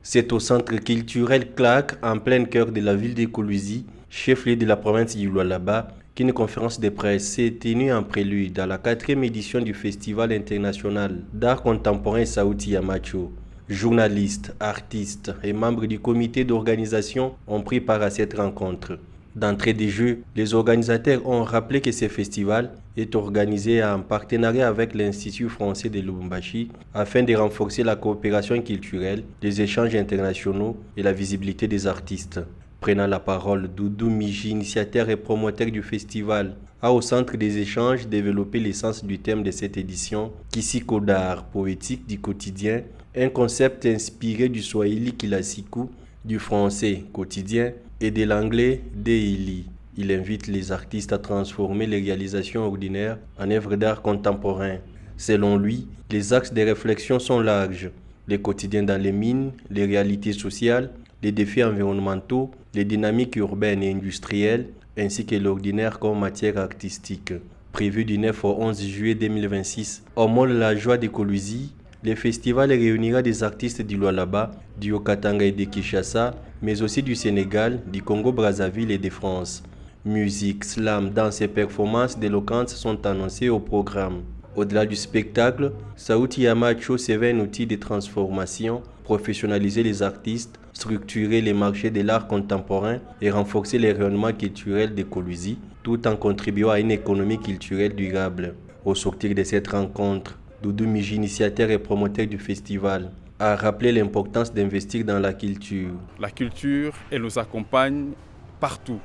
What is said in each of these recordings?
C'est au centre culturel Clark, en plein cœur de la ville de Kolwezi, chef-lieu de la province du Lualaba, qu'une conférence de presse s'est tenue en prélude à la 4e édition du Festival international d'art contemporain Sauti ya Macho. Journalistes, artistes et membres du comité d'organisation ont pris part à cette rencontre. D'entrée de jeu, les organisateurs ont rappelé que ce festival est organisé en partenariat avec l'Institut français de Lubumbashi afin de renforcer la coopération culturelle, les échanges internationaux et la visibilité des artistes. Prenant la parole, Doudou Miji, initiateur et promoteur du festival, a au centre des échanges développé l'essence du thème de cette édition, Kisiko d'art poétique du quotidien, un concept inspiré du swahili kilasiku, du français quotidien et de l'anglais daily. Il invite les artistes à transformer les réalisations ordinaires en œuvres d'art contemporain. Selon lui, les axes de réflexion sont larges. Les quotidiens dans les mines, les réalités sociales, les défis environnementaux, les dynamiques urbaines et industrielles, ainsi que l'ordinaire comme matière artistique. Prévu du 9 au 11 juillet 2026, au Mall La Joie de Kolwezi, le festival réunira des artistes du Lualaba, du Haut-Katanga et de Kinshasa, mais aussi du Sénégal, du Congo-Brazzaville et de France. Musique, slam, danse et performances d'éloquence sont annoncées au programme. Au-delà du spectacle, Sauti ya Macho se veut un outil de transformation, professionnaliser les artistes, structurer les marchés de l'art contemporain et renforcer les rayonnements culturels de Kolwezi, tout en contribuant à une économie culturelle durable. Au sortir de cette rencontre, Doudou Miji, initiateur et promoteur du festival, a rappelé l'importance d'investir dans la culture. La culture, elle nous accompagne partout.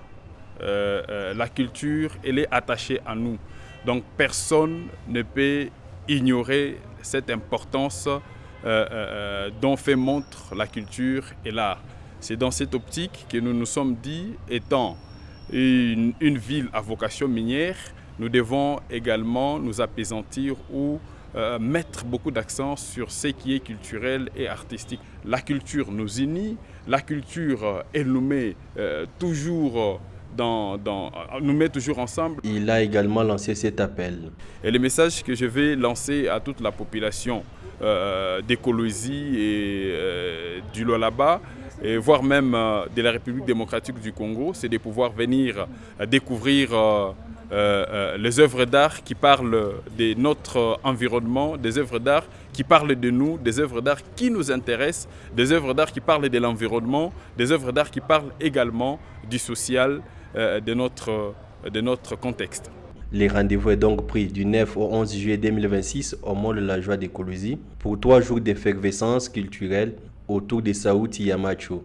La culture, elle est attachée à nous. Donc personne ne peut ignorer cette importance dont fait montre la culture et l'art. C'est dans cette optique que nous nous sommes dit, étant une ville à vocation minière, nous devons également nous appesantir ou mettre beaucoup d'accent sur ce qui est culturel et artistique. La culture nous unit, la culture, elle nous met toujours nous met toujours ensemble. Il a également lancé cet appel. Et le message que je vais lancer à toute la population de Kolwezi et du Lualaba, et voire même de la République démocratique du Congo, c'est de pouvoir venir découvrir les œuvres d'art qui parlent de notre environnement, des œuvres d'art qui parlent de nous, des œuvres d'art qui nous intéressent, des œuvres d'art qui parlent de l'environnement, des œuvres d'art qui parlent également du social, de notre contexte. Les rendez-vous est donc pris du 9 au 11 juillet 2026 au Mall La Joie de Kolwezi pour 3 jours d'effervescence culturelle autour de Sauti ya Macho.